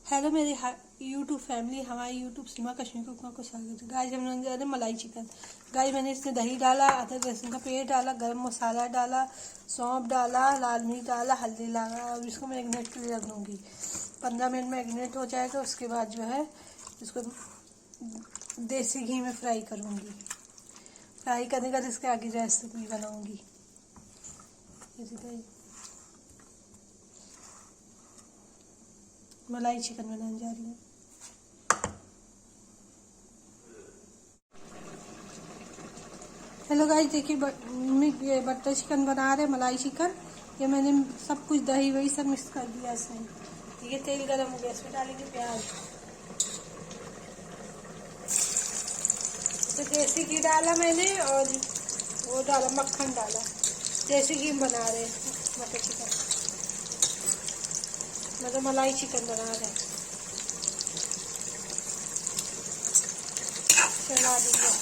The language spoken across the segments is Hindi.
हेलो मेरे यूट्यूब फैमिली, हमारे यूट्यूब सीमा कश्मीर कुकमा को स्वागत है। गाइस हम लोग रहे मलाई चिकन। गाइस मैंने इसमें दही डाला, अदरक लहसुन का पेस्ट डाला, गरम मसाला डाला, सौंफ डाला, लाल मिर्च डाला, हल्दी डाला और इसको मैरिनेट के लिए रख दूँगी। 15 मिनट मैरिनेट हो जाएगा। उसके बाद जो है इसको देसी घी में फ्राई करूँगी। फ्राई करने का इसके आगे रेसिपी बनाऊँगी। मलाई चिकन बनाने जा रही हूँ। हेलो गाइस, देखिए ये बटर चिकन बना रहे, मलाई चिकन। ये मैंने सब कुछ दही वही सब मिक्स कर दिया इसमें। ये तेल गरम हो गया, इसमें डालेंगे प्याज। तो देसी घी डाला मैंने और वो डाला मक्खन डाला। देसी घी बना रहे मटर चिकन, मतलब मलाई चिकन बना रहे। चला देंगे।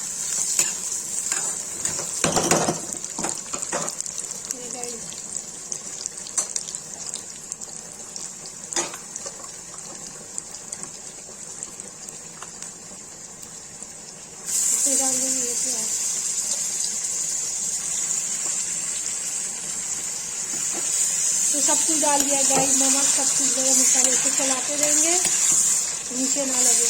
डाल देंगे ये प्याज। तो सब कुछ डाल दिया गाइस, नमक सब कुछ, गरम मसाले से चलाते रहेंगे, नीचे ना लगे।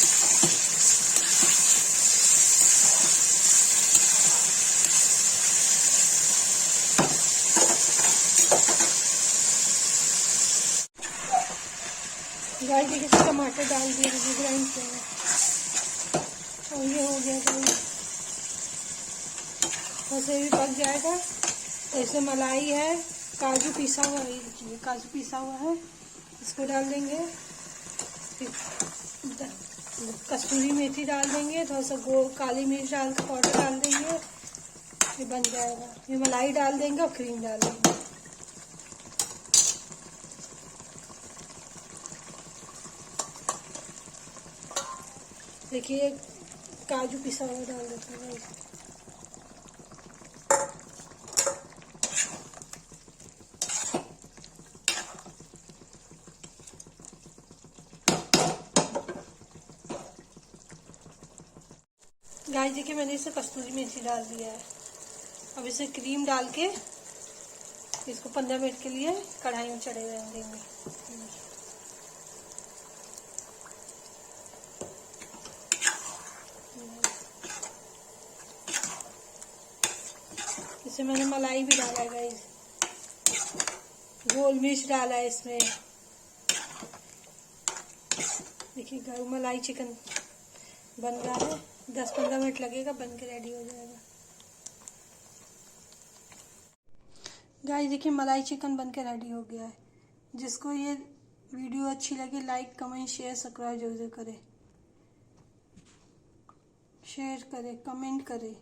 गाइस देखिए टमाटर डाल दिए, ग्राइंड किया और ये हो गया गाइस। वैसे भी पक जाएगा। तो इसमें मलाई है, काजू पिसा हुआ है, ये काजू पिसा हुआ है, इसको डाल देंगे। फिर कसूरी मेथी डाल देंगे, थोड़ा सा काली मिर्च डाल के पाउडर डाल देंगे। ये बन जाएगा। ये मलाई डाल देंगे और क्रीम डाल देंगे। देखिए काजू पिसा हुआ डाल देते हैं। गाइस देखिए मैंने इसे कस्तूरी मेथी डाल दिया है। अब इसे क्रीम डाल के इसको 15 मिनट के लिए कढ़ाई में चढ़े रहने देंगे। इसमें मैंने मलाई भी डाला है गाइस, गोल मिर्च डाला है इसमें। देखिए गाइस मलाई चिकन बन रहा है। 10-15 मिनट लगेगा, बन के रेडी हो जाएगा। गाइस देखिए मलाई चिकन बन के रेडी हो गया है। जिसको ये वीडियो अच्छी लगे लाइक कमेंट शेयर सब्सक्राइब जरूर करें, शेयर करें, कमेंट करें।